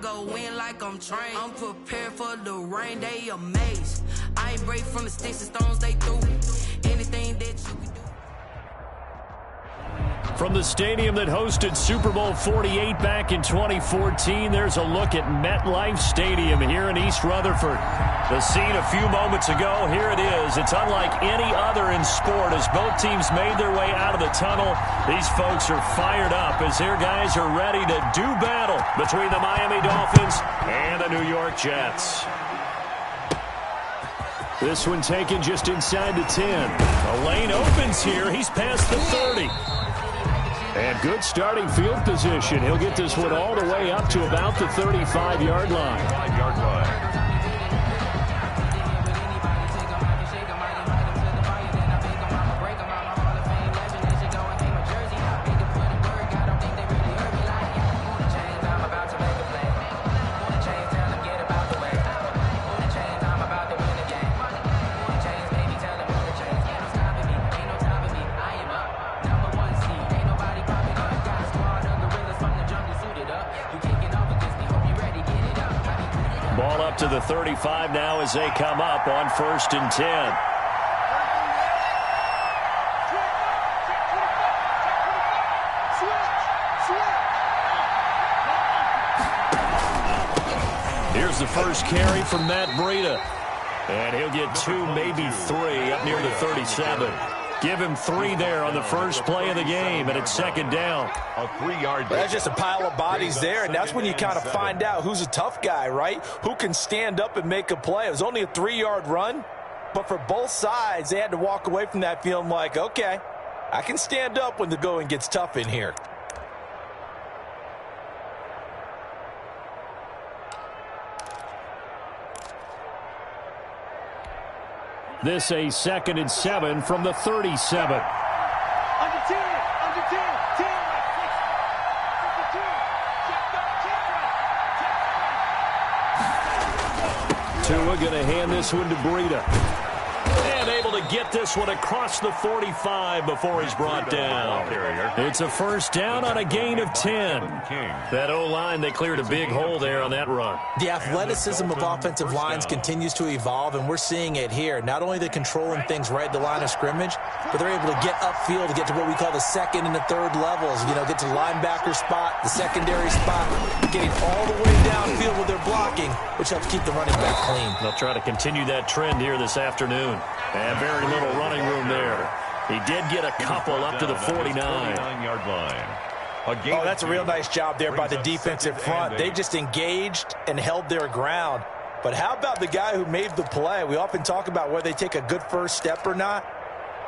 go in like I'm trained. I'm prepared for the rain, they amazed. I ain't break from the sticks and stones they threw. Anything that you can do. From the stadium that hosted Super Bowl 48 back in 2014, there's a look at MetLife Stadium here in East Rutherford. The scene a few moments ago, here it is. It's unlike any other in sport as both teams made their way out of the tunnel. These folks are fired up as their guys are ready to do battle between the Miami Dolphins and the New York Jets. This one taken just inside the 10. A lane opens here. He's past the 30. And good starting field position. He'll get this one all the way up to about the 35-yard line. Ball up to the 35 now as they come up on 1st and 10. Here's the first carry from Matt Breida. And he'll get 2, maybe 3 up near the 37. Give him 3 there on the first play of the game, and it's 2nd down. A 3-yard. That's just a pile of bodies there, and that's when you kind of find out who's a tough guy, right? Who can stand up and make a play. It was only a 3-yard run, but for both sides, they had to walk away from that feeling like, okay, I can stand up when the going gets tough in here. This a 2nd and 7 from the 37. Under 10, under 10, 10. Tua going to hand this one to Breida. And able to get this one across the 45 before he's brought down. It's a first down on a gain of 10. That O-line, they cleared a big hole there on that run. The athleticism of offensive lines continues to evolve, and we're seeing it here. Not only they're controlling things right at the line of scrimmage, but they're able to get upfield to get to what we call the 2nd and the 3rd levels. You know, get to the linebacker spot, the secondary spot, getting all the way downfield with their blocking, which helps keep the running back clean. They'll try to continue that trend here this afternoon. And very little running room there. He did get a couple up to the 49-yard line. Oh, that's a real nice job there by the defensive front. They just engaged and held their ground. But how about the guy who made the play? We often talk about whether they take a good first step or not.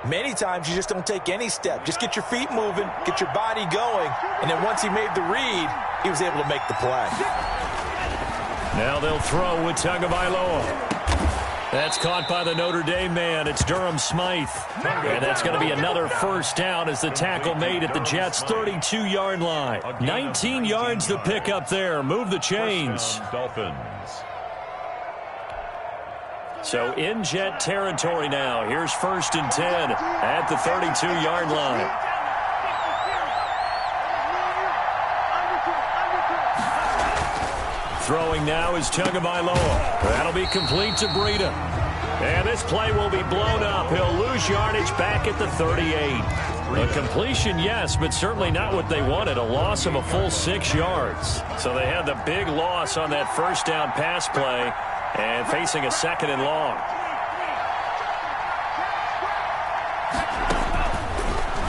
Many times you just don't take any step. Just get your feet moving, get your body going, and then once he made the read, he was able to make the play. Now they'll throw with Tagovailoa. That's caught by the Notre Dame man. It's Durham Smythe. And that's going to be another first down as the tackle made at the Jets' 32-yard line. 19 yards to pick up there. Move the chains. Dolphins. So in Jet territory now. Here's 1st and 10 at the 32-yard line. Throwing now is Tagovailoa. That'll be complete to Breida. And this play will be blown up. He'll lose yardage back at the 38. A completion, yes, but certainly not what they wanted. A loss of a full 6 yards. So they had the big loss on that first down pass play and facing a 2nd and long.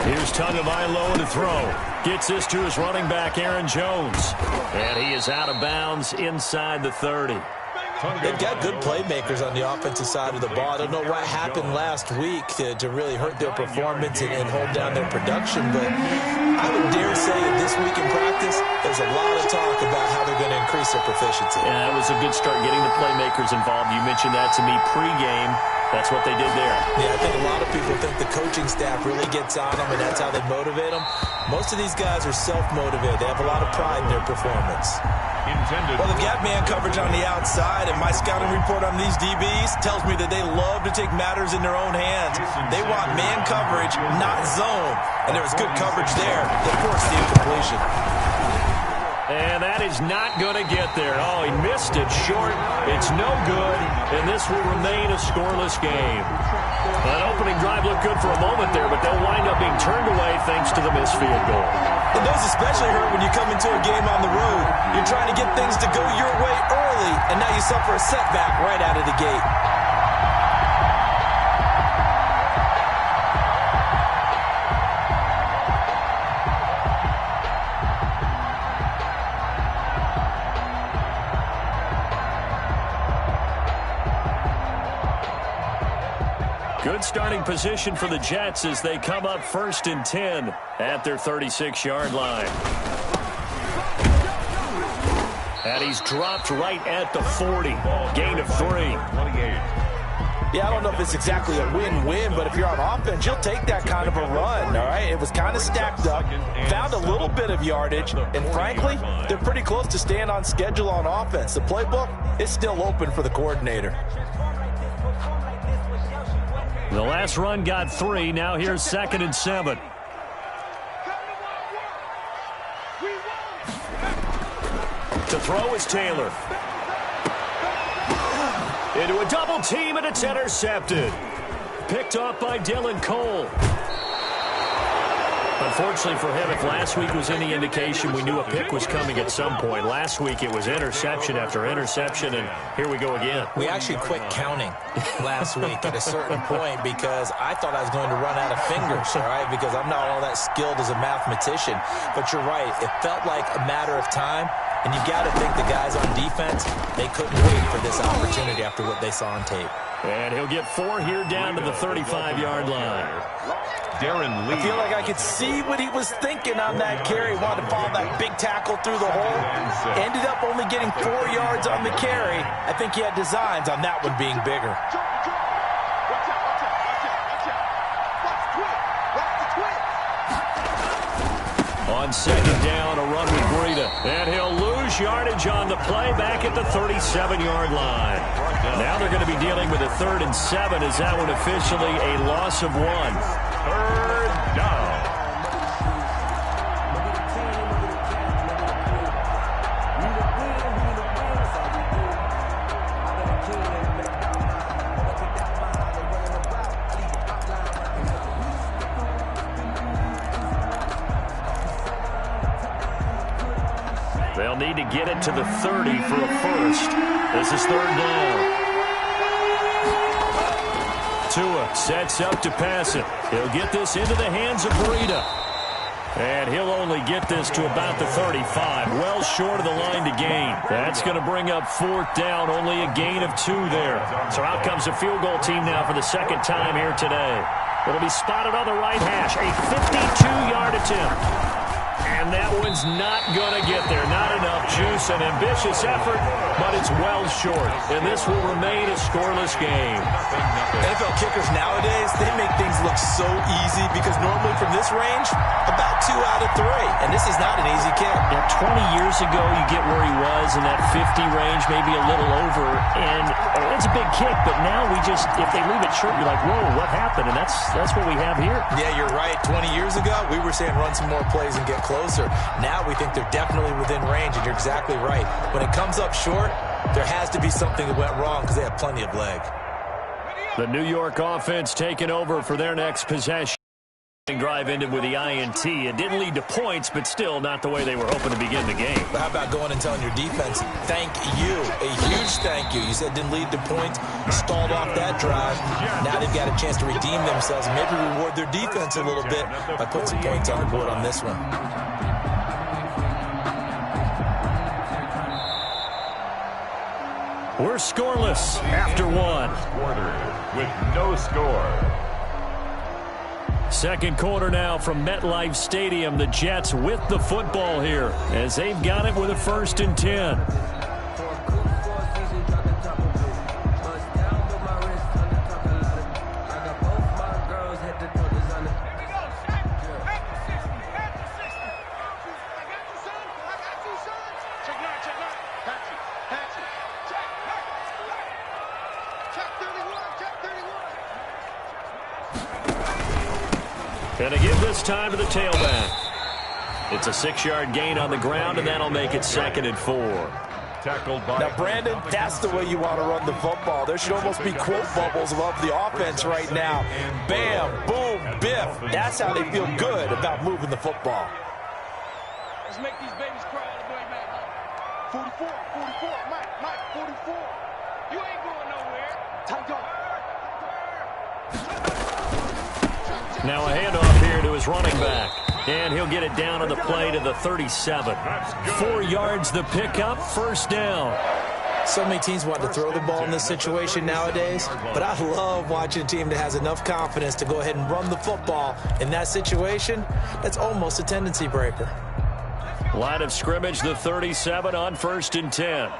Here's Tagovailoa to throw. Gets this to his running back, Aaron Jones. And he is out of bounds inside the 30. They've got good playmakers on the offensive side of the ball. I don't know what happened last week to really hurt their performance and hold down their production, but I would dare say that this week in practice, there's a lot of talk about how they're going to increase their proficiency. Yeah, that was a good start getting the playmakers involved. You mentioned that to me pregame. That's what they did there. Yeah, I think a lot of people think the coaching staff really gets on them, and that's how they motivate them. Most of these guys are self-motivated. They have a lot of pride in their performance. Well, they've got man coverage on the outside, and my scouting report on these DBs tells me that they love to take matters in their own hands. They want man coverage, not zone. And there was good coverage there that forced the incompletion. And that is not going to get there. Oh, he missed it short. It's no good, and this will remain a scoreless game. That opening drive looked good for a moment there, but they'll wind up being turned away thanks to the missed field goal. And those especially hurt when you come into a game on the road. You're trying to get things to go your way early, and now you suffer a setback right out of the gate. Good starting position for the Jets as they come up 1st and 10 at their 36-yard line. And he's dropped right at the 40. Gain of 3. Yeah, I don't know if it's exactly a win-win, but if you're on offense, you'll take that kind of a run, all right? It was kind of stacked up, found a little bit of yardage, and frankly, they're pretty close to staying on schedule on offense. The playbook is still open for the coordinator. The last run got 3. Now here's 2nd and 7. To throw is Taylor. Into a double team, and it's intercepted. Picked off by Dylan Cole. Unfortunately for him, if last week was any indication, we knew a pick was coming at some point. Last week it was interception after interception, and here we go again. We actually quit counting last week at a certain point because I thought I was going to run out of fingers, all right, because I'm not all that skilled as a mathematician. But you're right. It felt like a matter of time, and you got to think the guys on defense, they couldn't wait for this opportunity after what they saw on tape. And he'll get 4 here down to the 35-yard line. I feel like I could see what he was thinking on that carry. Wanted to follow that big tackle through the hole. Ended up only getting 4 yards on the carry. I think he had designs on that one being bigger. On 2nd down, a run with Breida. And he'll lose yardage on the play back at the 37-yard line. Now they're going to be dealing with a 3rd and 7 as that one officially a loss of 1. 3rd down. They'll need to get it to the 30 for a first. This is 3rd down. Tua sets up to pass it. He'll get this into the hands of Breida. And he'll only get this to about the 35. Well short of the line to gain. That's going to bring up 4th down. Only a gain of 2 there. So out comes the field goal team now for the 2nd time here today. It'll be spotted on the right hash. A 52-yard attempt. And that one's not going to get there. Not enough juice, an ambitious effort, but it's well short. And this will remain a scoreless game. NFL kickers nowadays, they make things look so easy because normally from this range, about 2 out of 3. And this is not an easy kick. Yeah, 20 years ago, you get where he was in that 50 range, maybe a little over. And it's a big kick, but now we just, if they leave it short, you're like, whoa, what happened? And that's what we have here. Yeah, you're right. 20 years ago, we were saying run some more plays and get closer. Now we think they're definitely within range, and you're exactly right. When it comes up short, there has to be something that went wrong because they have plenty of leg. The New York offense taking over for their next possession. Drive ended with the INT. It didn't lead to points, but still not the way they were hoping to begin the game. But how about going and telling your defense, thank you, a huge thank you. You said it didn't lead to points, stalled off that drive. Now they've got a chance to redeem themselves and maybe reward their defense a little bit by putting some points on the board on this one. We're scoreless after 1. Quarter with no score. 2nd quarter now from MetLife Stadium. The Jets with the football here as they've got it with a 1st and 10. And again this time to the tailback. It's a 6-yard gain on the ground, and that'll make it 2nd and 4. Tackled by now, Brandon, that's the way you want to run the football. There should almost be quote bubbles above the offense right now. Bam, boom, biff. That's how they feel good about moving the football. Let's make these babies cry all the way back. 44, Mike, 44. You ain't going nowhere. Tight up. Now a handoff here to his running back. And he'll get it down on the play to the 37. 4 yards the pickup, 1st down. So many teams want to throw the ball in this situation nowadays, but I love watching a team that has enough confidence to go ahead and run the football in that situation. That's almost a tendency breaker. Line of scrimmage, the 37 on 1st and 10.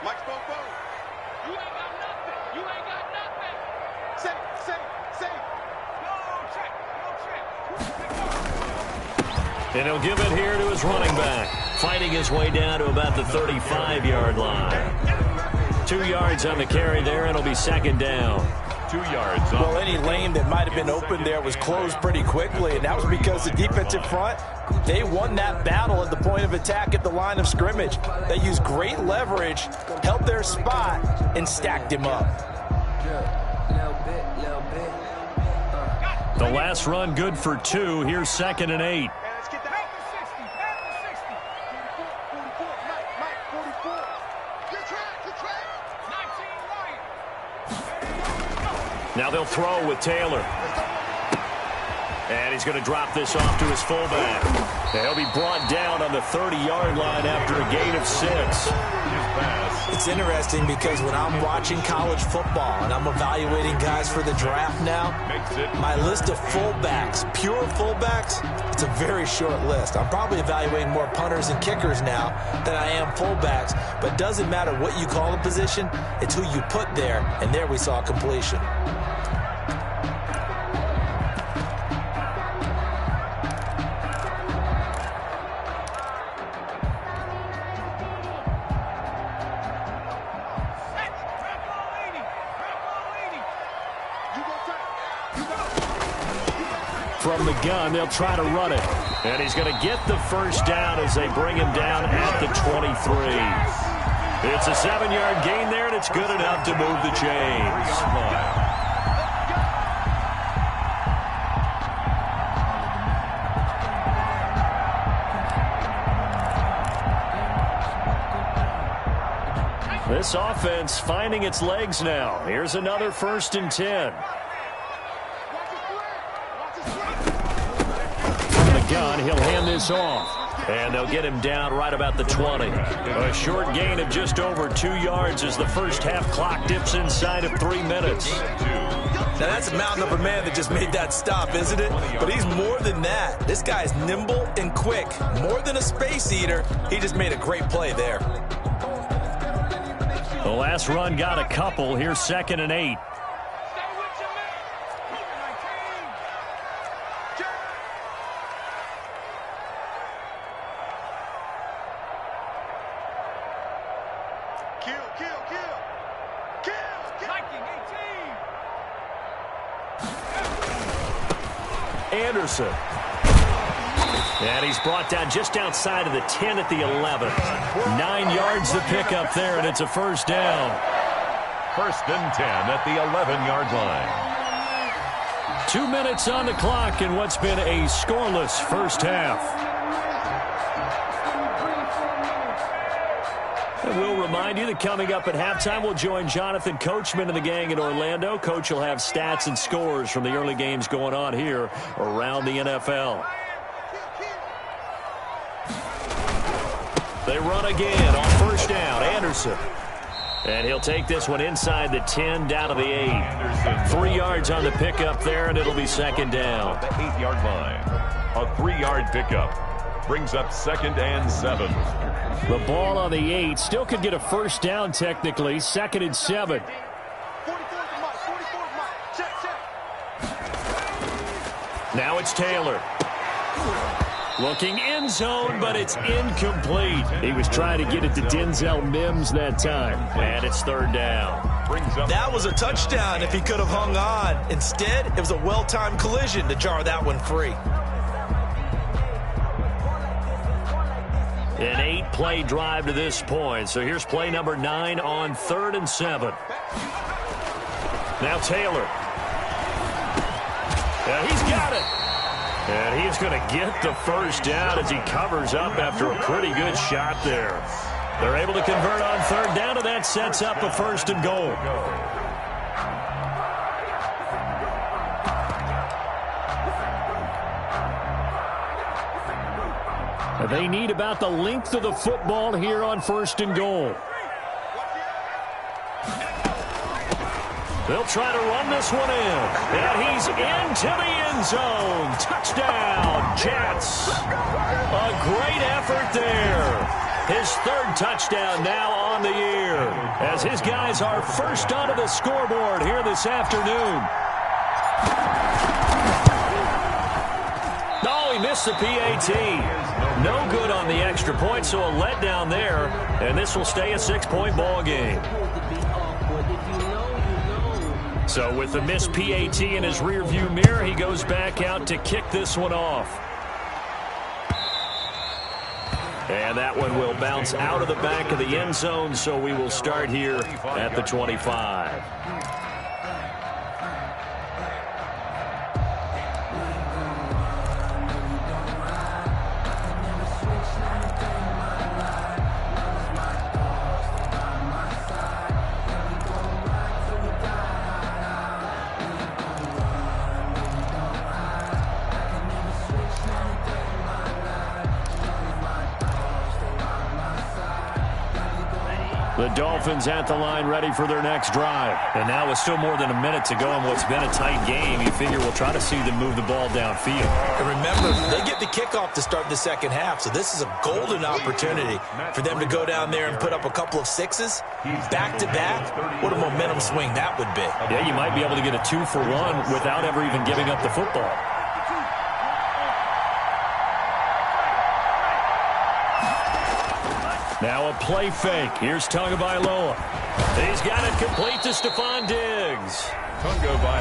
Mike's Bobo. You ain't got nothing. You ain't got nothing. Say. No check. And he'll give it here to his running back. Fighting his way down to about the 35-yard line. 2 yards on the carry there, and it'll be 2nd down. 2 yards. Well, any lane that might have been open there was closed pretty quickly, and that was because the defensive front, they won that battle at the point of attack at the line of scrimmage. They used great leverage, held their spot, and stacked him up. The last run good for 2. Here's 2nd and 8. Let's get that. Back to 60. 44, Mike, 44. Good track. 19 right. Now they'll throw with Taylor. And he's going to drop this off to his fullback. And he'll be brought down on the 30-yard line after a gain of 6. It's interesting because when I'm watching college football and I'm evaluating guys for the draft now, my list of fullbacks, pure fullbacks, it's a very short list. I'm probably evaluating more punters and kickers now than I am fullbacks, but it doesn't matter what you call the position, it's who you put there, and there we saw completion. From the gun, they'll try to run it. And he's going to get the 1st down as they bring him down at the 23. It's a 7-yard gain there, and it's good enough to move the chains. This offense finding its legs now. Here's another 1st and 10. Gun, he'll hand this off. And they'll get him down right about the 20. A short gain of just over 2 yards as the first half clock dips inside of 3 minutes. Now that's a mountain of a man that just made that stop, isn't it? But he's more than that. This guy's nimble and quick. More than a space eater. He just made a great play there. The last run got a couple. Here's 2nd and 8. Anderson. And he's brought down just outside of the 10 at the 11. 9 yards to pick up there, and it's a 1st down. 1st and 10 at the 11-yard line. 2 minutes on the clock in what's been a scoreless first half. And we'll remind you that coming up at halftime, we'll join Jonathan Coachman and the gang in Orlando. Coach will have stats and scores from the early games going on here around the NFL. They run again on 1st down. Anderson. And he'll take this one inside the 10 down to the 8. 3 yards on the pickup there, and it'll be 2nd down. The 8-yard line. A 3-yard pickup brings up 2nd and 7. The ball on the 8. Still could get a 1st down technically. 2nd and 7. Now it's Taylor. Looking end zone, but it's incomplete. He was trying to get it to Denzel Mims that time. And it's third down. That was a touchdown if he could have hung on. Instead, it was a well-timed collision to jar that one free. An 8-play drive to this point. So here's play number 9 on 3rd and 7. Now Taylor. Yeah, he's got it. And he's going to get the first down as he covers up after a pretty good shot there. They're able to convert on 3rd down, and that sets up a 1st and goal. They need about the length of the football here on 1st and goal. They'll try to run this one in. And he's into the end zone. Touchdown, Jets. A great effort there. His 3rd touchdown now on the year, as his guys are first onto the scoreboard here this afternoon. Oh, he missed the PAT. No good on the extra point, so a letdown there, and this will stay a 6-point ball game. So with the missed PAT in his rearview mirror, he goes back out to kick this one off. And that one will bounce out of the back of the end zone, so we will start here at the 25. The Dolphins at the line ready for their next drive. And now with still more than a minute to go in what's been a tight game, you figure we'll try to see them move the ball downfield. And remember, they get the kickoff to start the second half, so this is a golden opportunity for them to go down there and put up a couple of 6s. Back-to-back, what a momentum swing that would be. Yeah, you might be able to get a 2-for-1 without ever even giving up the football. Now a play fake. Here's Tagovailoa. He's got it complete to Stephon Diggs.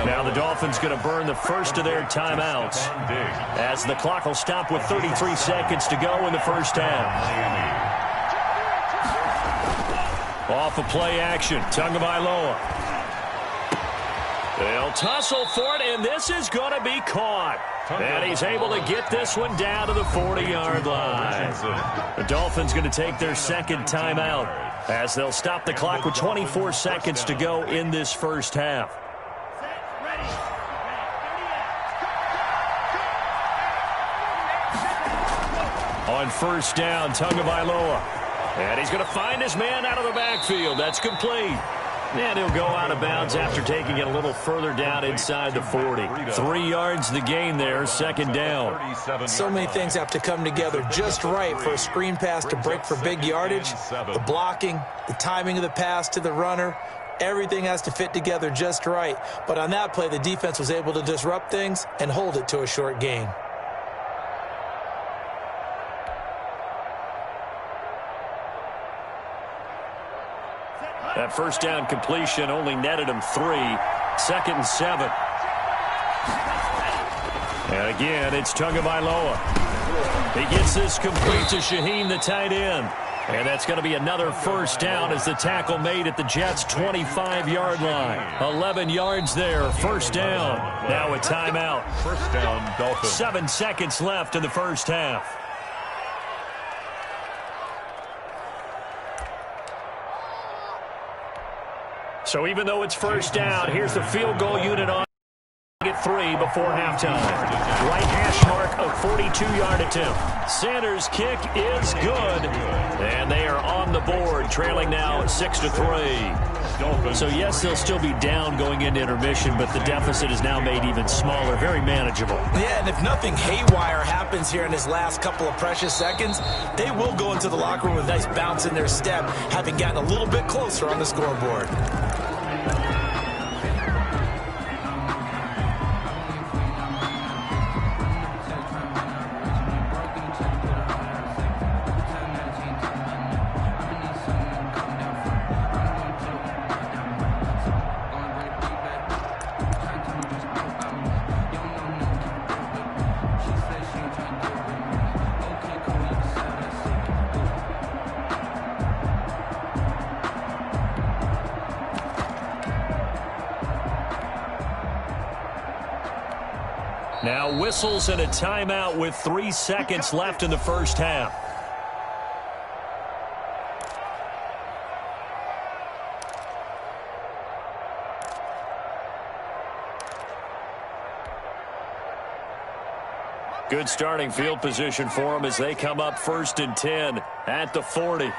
Now the Dolphins going to burn the first of their timeouts as the clock will stop with 33 seconds to go in the first half. Off of play action. Tagovailoa. They'll tussle for it, and this is going to be caught. And he's able to get this one down to the 40-yard line. The Dolphins going to take their second timeout as they'll stop the clock with 24 seconds to go in this first half. On first down, Tagovailoa. And he's going to find his man out of the backfield. That's complete. And he'll go out of bounds after taking it a little further down inside the 40. 3 yards the gain there, second down. So many things have to come together just right for a screen pass to break for big yardage. The blocking, the timing of the pass to the runner, everything has to fit together just right. But on that play, the defense was able to disrupt things and hold it to a short gain. That first down completion only netted him 3. 2nd and 7. And again, it's Tagovailoa. He gets this complete to Shaheem, the tight end. And that's going to be another first down as the tackle made at the Jets' 25-yard line. 11 yards there, first down. Now a timeout. First down, Dolphins. 7 seconds left in the first half. So even though it's first down, here's the field goal unit on at 3 before halftime. Right hash mark of 42-yard attempt. Sanders' kick is good, and they are on the board, trailing now 6-3. So yes, they'll still be down going into intermission, but the deficit is now made even smaller, very manageable. Yeah, and if nothing haywire happens here in his last couple of precious seconds, they will go into the locker room with a nice bounce in their step, having gotten a little bit closer on the scoreboard. Now whistles and a timeout with 3 seconds left in the first half. Good starting field position for them as they come up 1st and 10 at the 40.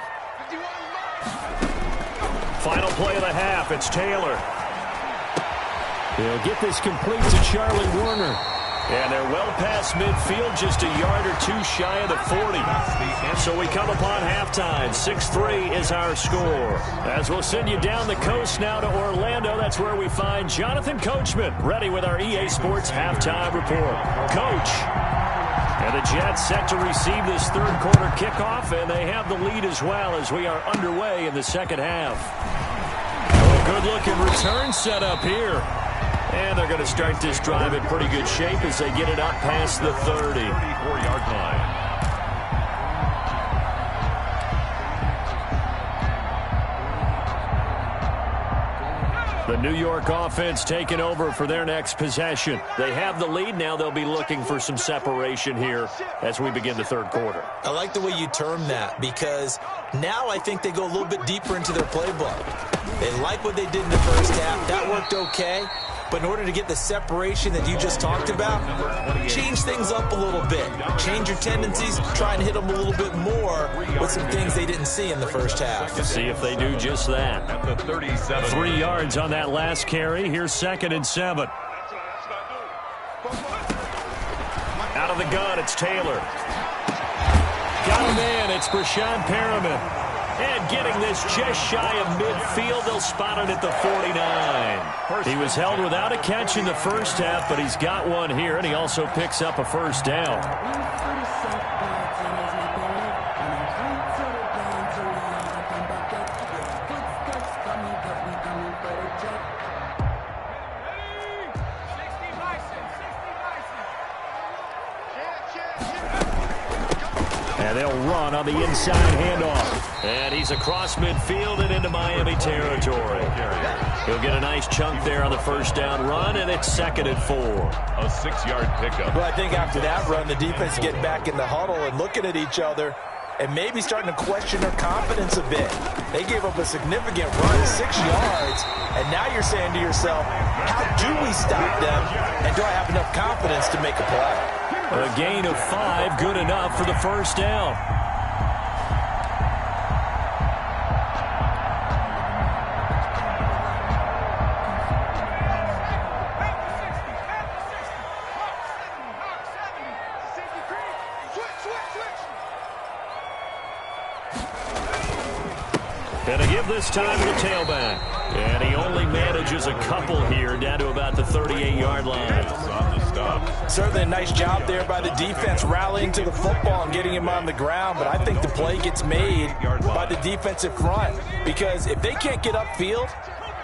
Final play of the half. It's Taylor. He'll get this complete to Charlie Warner. And they're well past midfield, just a yard or two shy of the 40. So we come upon halftime. 6-3 is our score. As we'll send you down the coast now to Orlando, that's where we find Jonathan Coachman, ready with our EA Sports halftime report. Coach. And the Jets set to receive this third quarter kickoff, and they have the lead as well as we are underway in the second half. A good-looking return set up here. And they're going to start this drive in pretty good shape as they get it up past the 30. 34-yard line. The New York offense taking over for their next possession. They have the lead. Now they'll be looking for some separation here as we begin the third quarter. I like the way you term that because now I think they go a little bit deeper into their playbook. They like what they did in the first half. That worked okay. But in order to get the separation that you just talked about, change things up a little bit. Change your tendencies, try and hit them a little bit more with some things they didn't see in the first half. See if they do just that. At the 37. 3 yards on that last carry. Here's 2nd and 7. Out of the gun, it's Taylor. Got him in. It's Brashad Perriman. And getting this just shy of midfield, they'll spot it at the 49. He was held without a catch in the first half, but he's got one here, and he also picks up a first down. And they'll run on the inside handoff. And he's across midfield and into Miami territory. He'll get a nice chunk there on the first down run, and it's 2nd and 4. A 6-yard pickup. Well, I think after that run, the defense getting back in the huddle and looking at each other and maybe starting to question their confidence a bit. They gave up a significant run, 6 yards, and now you're saying to yourself, how do we stop them, and do I have enough confidence to make a play? A gain of 5, good enough for the first down. And to give this time to the tailback. And he only manages a couple here, down to about the 38-yard line. On the stop. Certainly a nice job there by the defense rallying to the football and getting him on the ground, but I think the play gets made by the defensive front because if they can't get upfield,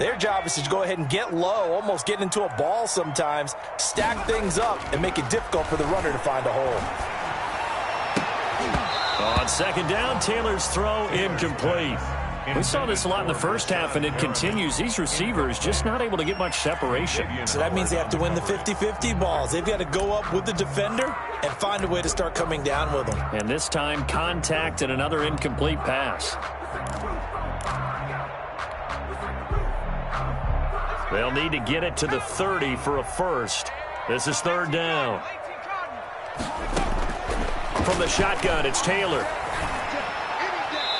their job is to go ahead and get low, almost get into a ball sometimes, stack things up, and make it difficult for the runner to find a hole. On 2nd down, Taylor's throw incomplete. We saw this a lot in the first half, and it continues. These receivers just not able to get much separation. So that means they have to win the 50-50 balls. They've got to go up with the defender and find a way to start coming down with them. And this time, contact and another incomplete pass. They'll need to get it to the 30 for a first. This is 3rd down. From the shotgun, it's Taylor.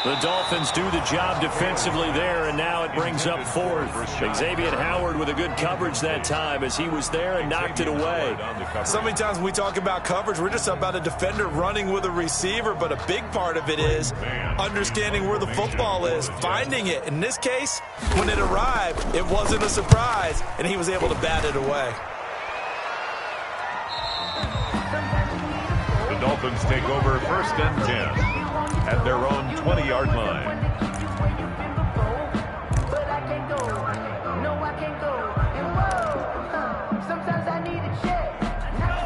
The Dolphins do the job defensively there, and now it brings up 4th. Xavier Howard with a good coverage that time as he was there and knocked it away. So many times when we talk about coverage, we're just about a defender running with a receiver, but a big part of it is understanding where the football is, finding it. In this case, when it arrived, it wasn't a surprise, and he was able to bat it away. The Dolphins take over 1st and 10 at their own 20-yard line.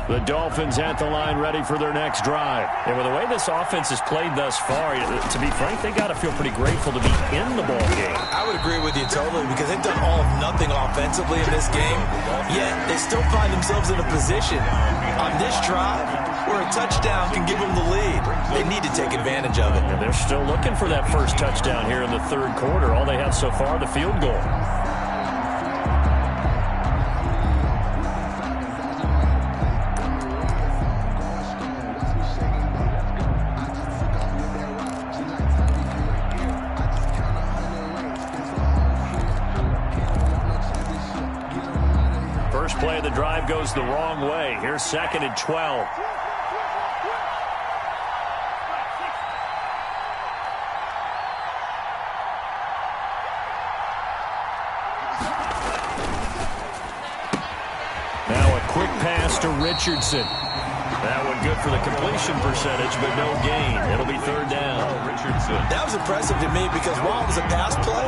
The Dolphins at the line ready for their next drive. And with the way this offense has played thus far, to be frank, they got to feel pretty grateful to be in the ball game. I would agree with you totally because they've done all of nothing offensively in this game, yet they still find themselves in a position on this drive where a touchdown can give them the lead. They need to take advantage of it. And they're still looking for that first touchdown here in the third quarter. All they have so far, the field goal. First play of the drive goes the wrong way. Here's 2nd and 12. Quick pass to Richardson. That one good for the completion percentage, but no gain. It'll be 3rd down. Richardson. That was impressive to me because while it was a pass play,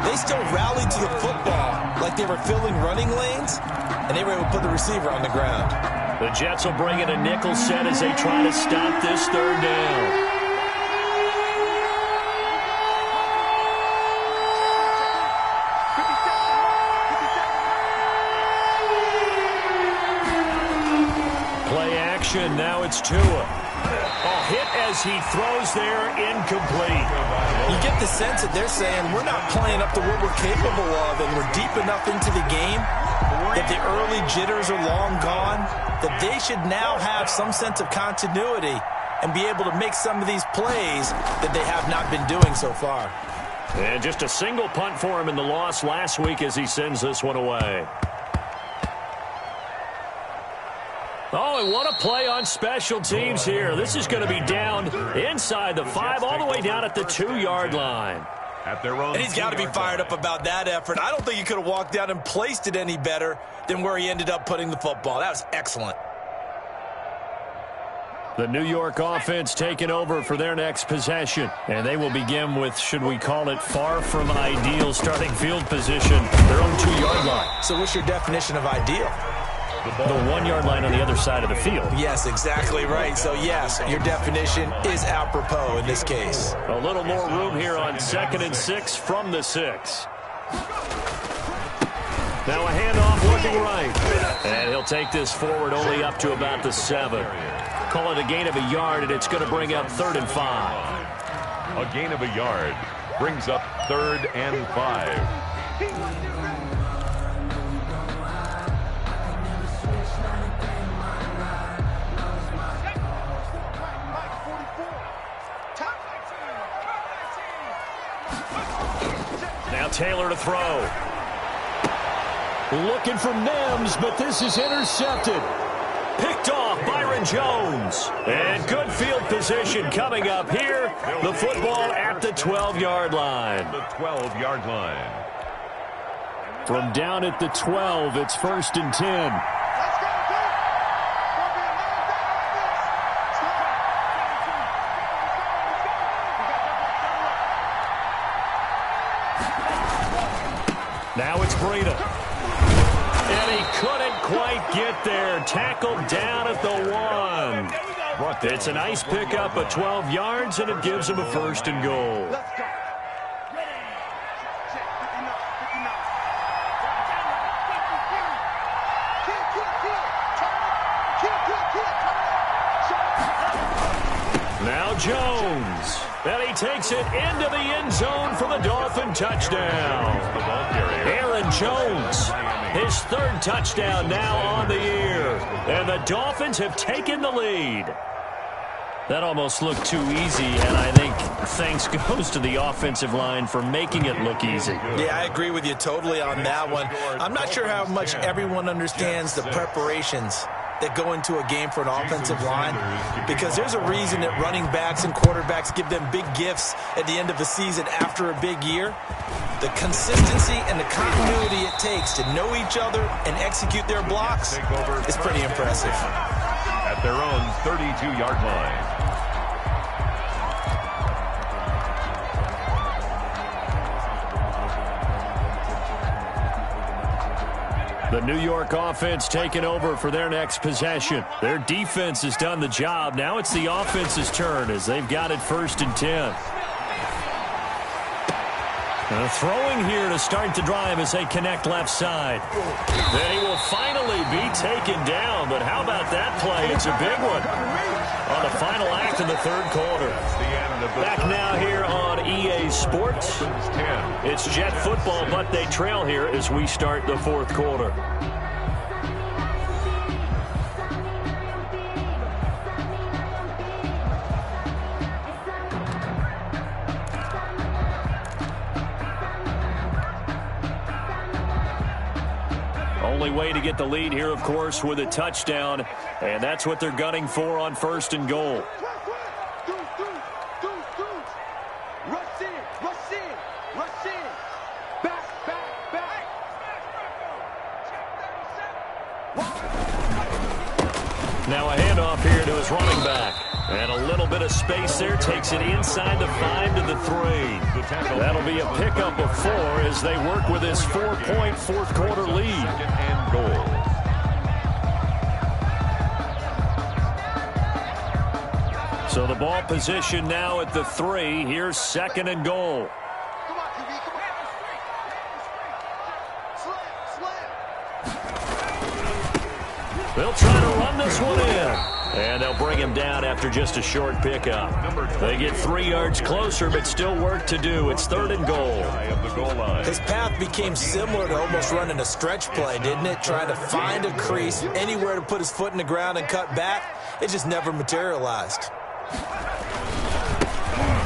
they still rallied to the football like they were filling running lanes, and they were able to put the receiver on the ground. The Jets will bring in a nickel set as they try to stop this 3rd down. Now it's Tua. Hit as he throws there, incomplete. You get the sense that they're saying we're not playing up to what we're capable of, and we're deep enough into the game that the early jitters are long gone, that they should now have some sense of continuity and be able to make some of these plays that they have not been doing so far. And just a single punt for him in the loss last week as he sends this one away. Oh, and what a play on special teams here. This is going to be down inside the 5, all the way down at the 2-yard line. And he's got to be fired up about that effort. I don't think he could have walked down and placed it any better than where he ended up putting the football. That was excellent. The New York offense taking over for their next possession. And they will begin with, should we call it, far from ideal starting field position, their own 2-yard line. So what's your definition of ideal? The 1-yard line on the other side of the field. Yes, exactly right. So, yes, your definition is apropos in this case. A little more room here on 2nd and 6 from the 6. Now a handoff looking right. And he'll take this forward only up to about the 7. Call it a gain of a yard, and it's going to bring up 3rd and 5. A gain of a yard brings up 3rd and 5. Now Taylor to throw. Looking for Mims, but this is intercepted. Picked off Byron Jones. And good field position coming up here. The football at the 12-yard line. The 12-yard line. From down at the 12, it's 1st and 10. Now it's Breida. And he couldn't quite get there. Tackled down at the 1. It's a nice pickup of 12 yards, and it gives him a 1st and goal. Now Jones. And he takes it into the end zone for the Dolphin touchdown. Aaron Jones, his 3rd touchdown now on the year. And the Dolphins have taken the lead. That almost looked too easy, and I think thanks goes to the offensive line for making it look easy. Yeah, I agree with you totally on that one. I'm not sure how much everyone understands the preparations that go into a game for an offensive line, because there's a reason that running backs and quarterbacks give them big gifts at the end of the season after a big year. The consistency and the continuity it takes to know each other and execute their blocks is pretty impressive. At their own 32-yard line. The New York offense taking over for their next possession. Their defense has done the job. Now it's the offense's turn as they've got it 1st and 10. Throwing here to start the drive as they connect left side. Then he will finally be taken down, but how about that play? It's a big one on the final act of the 3rd quarter. Back now here on EA Sports. It's Jet football, but they trail here as we start the 4th quarter. Only way to get the lead here, of course, with a touchdown, and that's what they're gunning for on 1st and goal. Now a handoff here to his running back. And a little bit of space there. Takes it inside the 5 to the 3. That'll be a pickup of 4 as they work with his 4-point 4th quarter lead. And goal. So the ball position now at the 3. Here's 2nd and goal. They'll try to run this one in. And they'll bring him down after just a short pickup. They get 3 yards closer, but still work to do. It's 3rd and goal. His path became similar to almost running a stretch play, didn't it? Trying to find a crease, anywhere to put his foot in the ground and cut back. It just never materialized.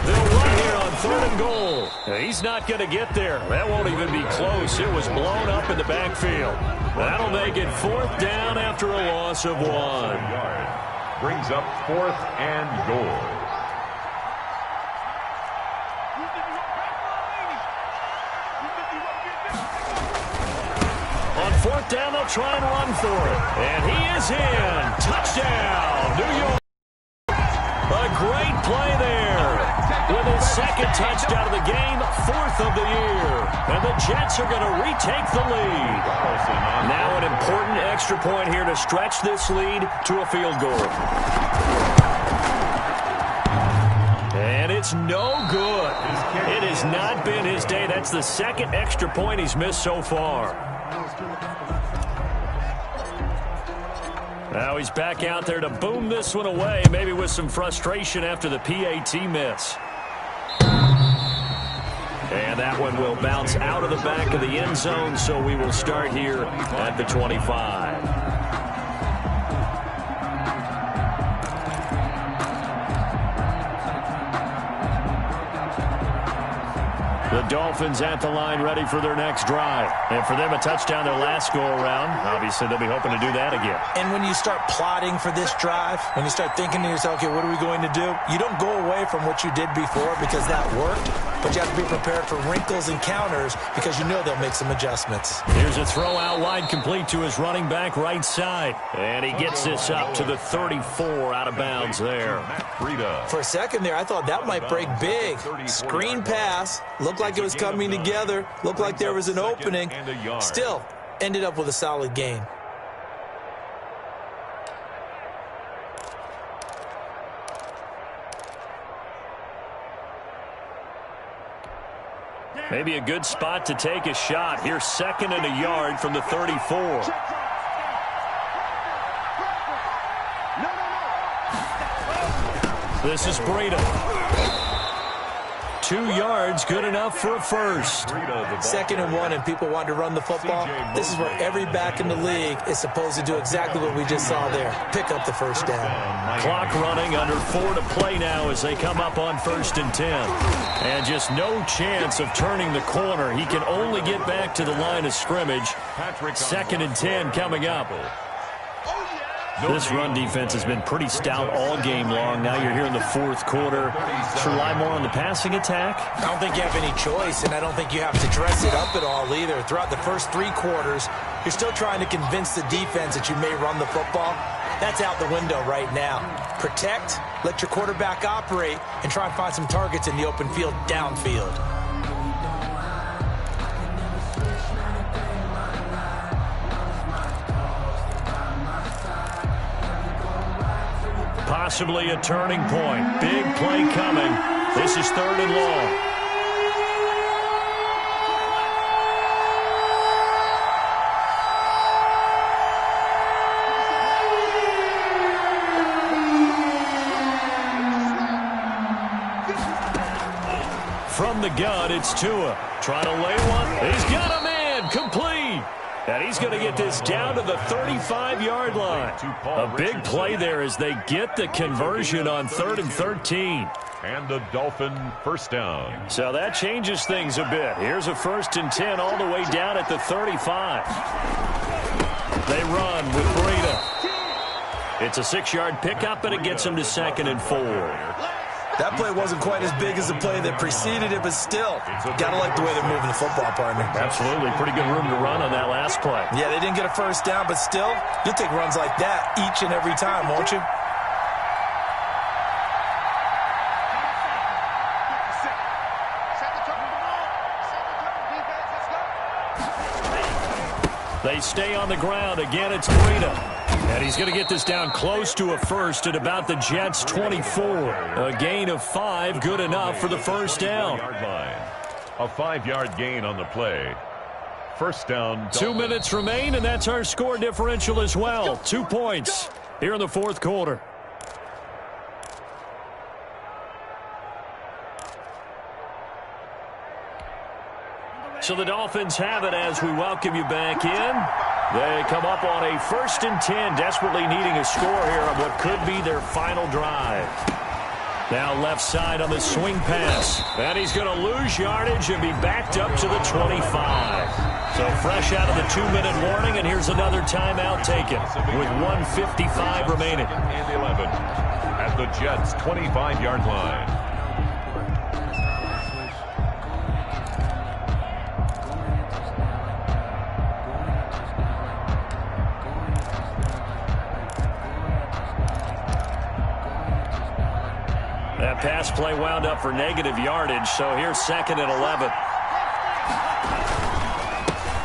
They'll run here on 3rd and goal. He's not going to get there. That won't even be close. It was blown up in the backfield. That'll make it 4th down after a loss of 1. Brings up 4th and goal. On 4th down, they'll try and run for it. And he is in. Touchdown, New York. A great play there. With his 2nd touchdown of the game, 4th of the year. And the Jets are going to retake the lead. Now an important extra point here to stretch this lead to a field goal. And it's no good. It has not been his day. That's the 2nd extra point he's missed so far. Now he's back out there to boom this one away, maybe with some frustration after the PAT miss. And that one will bounce out of the back of the end zone, so we will start here at the 25. The Dolphins at the line ready for their next drive. And for them, a touchdown their last go-around. Obviously, they'll be hoping to do that again. And when you start plotting for this drive, when you start thinking to yourself, okay, what are we going to do? You don't go away from what you did before because that worked, but you have to be prepared for wrinkles and counters because you know they'll make some adjustments. Here's a throw out wide, complete to his running back right side. And he gets this up to the 34 out of bounds there. For a second there, I thought that might break big. Screen pass, looked like it was coming together, looked like there was an opening. Still, ended up with a solid gain. Maybe a good spot to take a shot. Here's 2nd and a yard from the 34. This is Breida. 2 yards, good enough for a first. 2nd and 1, and people want to run the football. This is where every back in the league is supposed to do exactly what we just saw there. Pick up the first down. Clock running, under 4 to play now as they come up on 1st and 10. And just no chance of turning the corner. He can only get back to the line of scrimmage. 2nd and 10 coming up. This run defense has been pretty stout all game long. Now you're here in the 4th quarter. To rely more on the passing attack? I don't think you have any choice, and I don't think you have to dress it up at all either. Throughout the first 3 quarters, you're still trying to convince the defense that you may run the football. That's out the window right now. Protect, let your quarterback operate, and try and find some targets in the open field downfield. possibly a turning point. Big play coming. This is 3rd and long. From the gun, it's Tua. Trying to lay one. He's got a man. Complete. And he's going to get this down to the 35-yard line. A big play there as they get the conversion on 3rd and 13. And the Dolphin first down. So that changes things a bit. Here's a 1st and 10 all the way down at the 35. They run with Breida. It's a 6-yard pickup, and it gets him to 2nd and 4. That play wasn't quite as big as the play that preceded it, but still, got to like the way they're moving the football, partner. Absolutely. Pretty good room to run on that last play. Yeah, they didn't get a first down, but still, you'll take runs like that each and every time, won't you? They stay on the ground. Again, it's Breida. And he's going to get this down close to a first at about the Jets' 24. A gain of 5, good enough for the first down. A 5-yard gain on the play. First down. 2 minutes remain, and that's our score differential as well. 2 points here in the 4th quarter. So the Dolphins have it as we welcome you back in. They come up on a 1st and 10, desperately needing a score here on what could be their final drive. Now left side on the swing pass. And he's going to lose yardage and be backed up to the 25. So fresh out of the 2-minute warning, and here's another timeout taken with 1:55 remaining. And 11 at the Jets' 25-yard line. That pass play wound up for negative yardage, so here's 2nd and 11.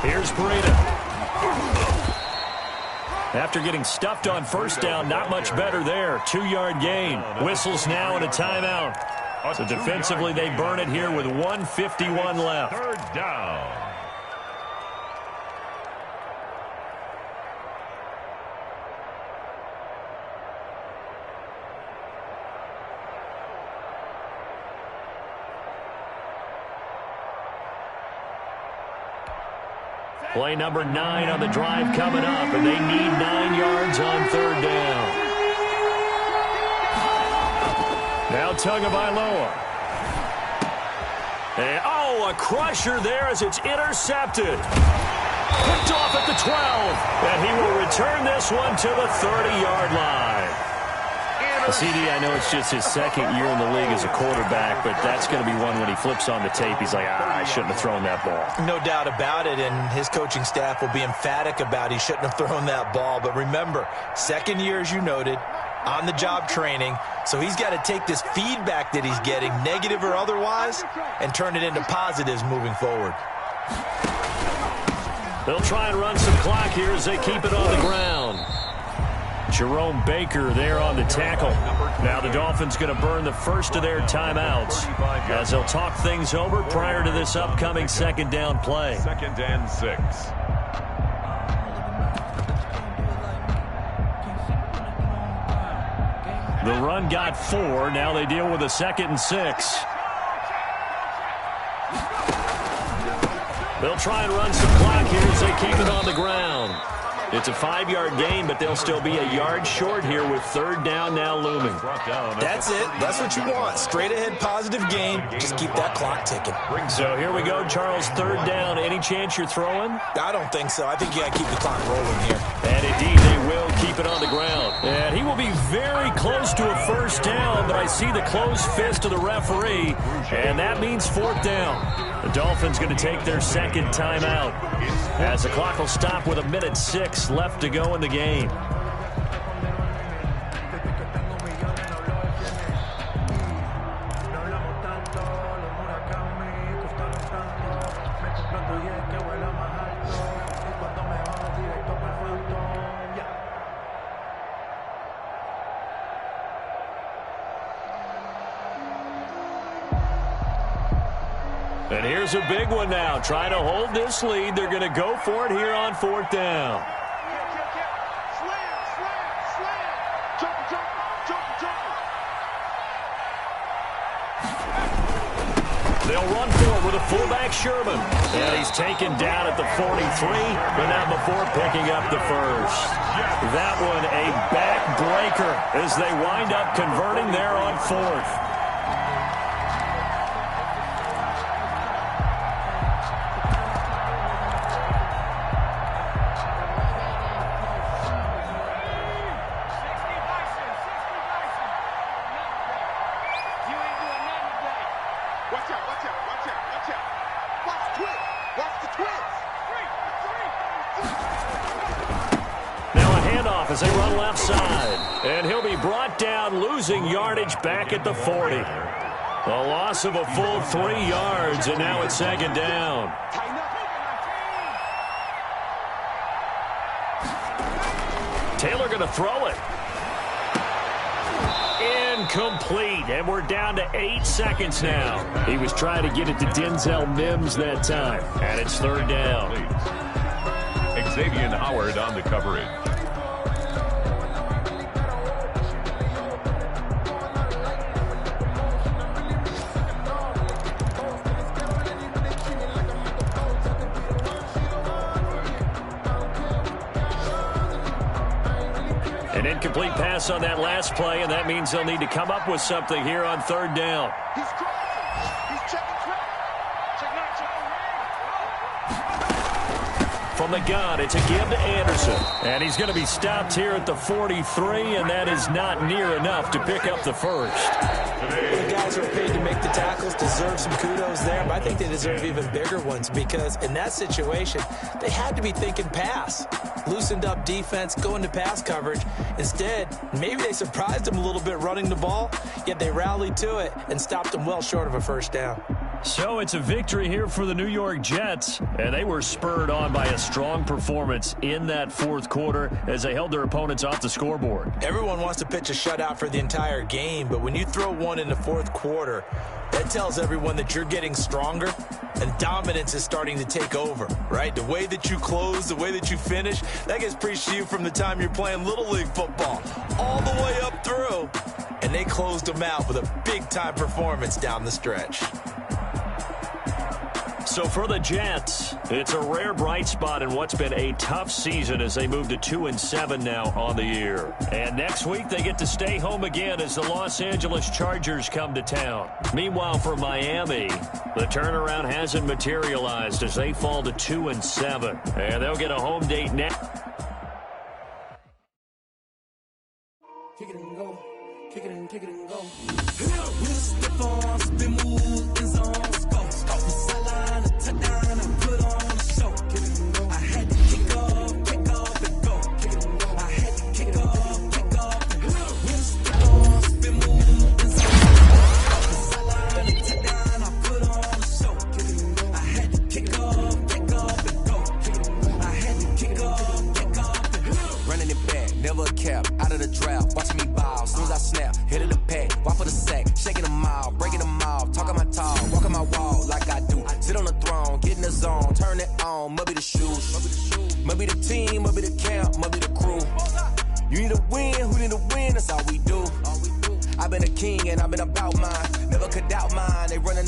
Here's Breida. After getting stuffed on first down, not much better there. 2-yard gain. Whistles now and a timeout. So defensively, they burn it here with 1:51 left. 3rd down. Play number 9 on the drive coming up, and they need 9 yards on 3rd down. Now Tagovailoa. And, a crusher there as it's intercepted. Picked off at the 12, and he will return this one to the 30-yard line. CD, I know it's just his 2nd year in the league as a quarterback, but that's going to be one when he flips on the tape. He's like, I shouldn't have thrown that ball. No doubt about it, and his coaching staff will be emphatic about he shouldn't have thrown that ball. But remember, 2nd year, as you noted, on-the-job training, so he's got to take this feedback that he's getting, negative or otherwise, and turn it into positives moving forward. They'll try and run some clock here as they keep it on the ground. Jerome Baker there on the tackle. Now the Dolphins going to burn the first of their timeouts as they'll talk things over prior to this upcoming 2nd down play. 2nd and 6. The run got 4. Now they deal with a 2nd and 6. They'll try and run some clock here as they keep it on the ground. It's a 5-yard gain, but they'll still be a yard short here with 3rd down now looming. That's it. That's what you want. Straight ahead positive gain. Just keep that clock ticking. So here we go, Charles. 3rd down. Any chance you're throwing? I don't think so. I think you got to keep the clock rolling here. And indeed, they will keep it on the ground. And he will be very close to a 1st down, but I see the closed fist of the referee, and that means 4th down. The Dolphins going to take their 2nd timeout as the clock will stop with 1:06 left to go in the game. And here's a big one now. Trying to hold this lead. They're going to go for it here on 4th down. They'll run forward with a fullback Sherman. And he's taken down at the 43, but not before picking up the first. That one a backbreaker as they wind up converting there on 4th. As they run left side. And he'll be brought down, losing yardage back at the 40. A loss of a full 3 yards, and now it's 2nd down. Taylor going to throw it. Incomplete, and we're down to 8 seconds now. He was trying to get it to Denzel Mims that time, and it's 3rd down. Xavier Howard on the coverage. An incomplete pass on that last play, and that means they'll need to come up with something here on 3rd down. He's crossing. He's checking track. From the gun, it's a give to Anderson. And he's going to be stopped here at the 43, and that is not near enough to pick up the first. The guys who are paid to make the tackles deserve some kudos there, but I think they deserve even bigger ones because in that situation, they had to be thinking pass. Loosened up defense, going to pass coverage. Instead, maybe they surprised them a little bit running the ball, yet they rallied to it and stopped them well short of a first down. So it's a victory here for the New York Jets, and they were spurred on by a strong performance in that 4th quarter as they held their opponents off the scoreboard. Everyone wants to pitch a shutout for the entire game, but when you throw one in the 4th quarter, that tells everyone that you're getting stronger and dominance is starting to take over, right? The way that you close, the way that you finish, that gets preached to you from the time you're playing Little League football all the way up through, and they closed them out with a big-time performance down the stretch. So for the Jets, it's a rare bright spot in what's been a tough season as they move to 2-7 now on the year. And next week they get to stay home again as the Los Angeles Chargers come to town. Meanwhile for Miami, the turnaround hasn't materialized as they fall to 2-7. And they'll get a home date next. Kick it and go. Kick it and go. With the ball, spin move in zones, go. Sideline, a touchdown, I put on a show. Kick it and go. I had to kick off and go. Kick it and go. I had to kick off and go. With the ball, spin move in zones. Sideline, a touchdown, I put on a show. Kick it and go. I had to kick off and go. Kick it and go. I had to kick off and go. Running it back, never a cap, out of the draft, watching me ball. As soon as I snap, hit it the pack, walk for the sack, shaking them out, breaking them off, talking my talk, walking my wall like I do. Sit on the throne, get in the zone, turn it on, must be the shoes, must be the team, must be the camp, must be the crew. You need to win, who need to win, that's all we do. I've been a king and I've been about mine, never could doubt mine. They running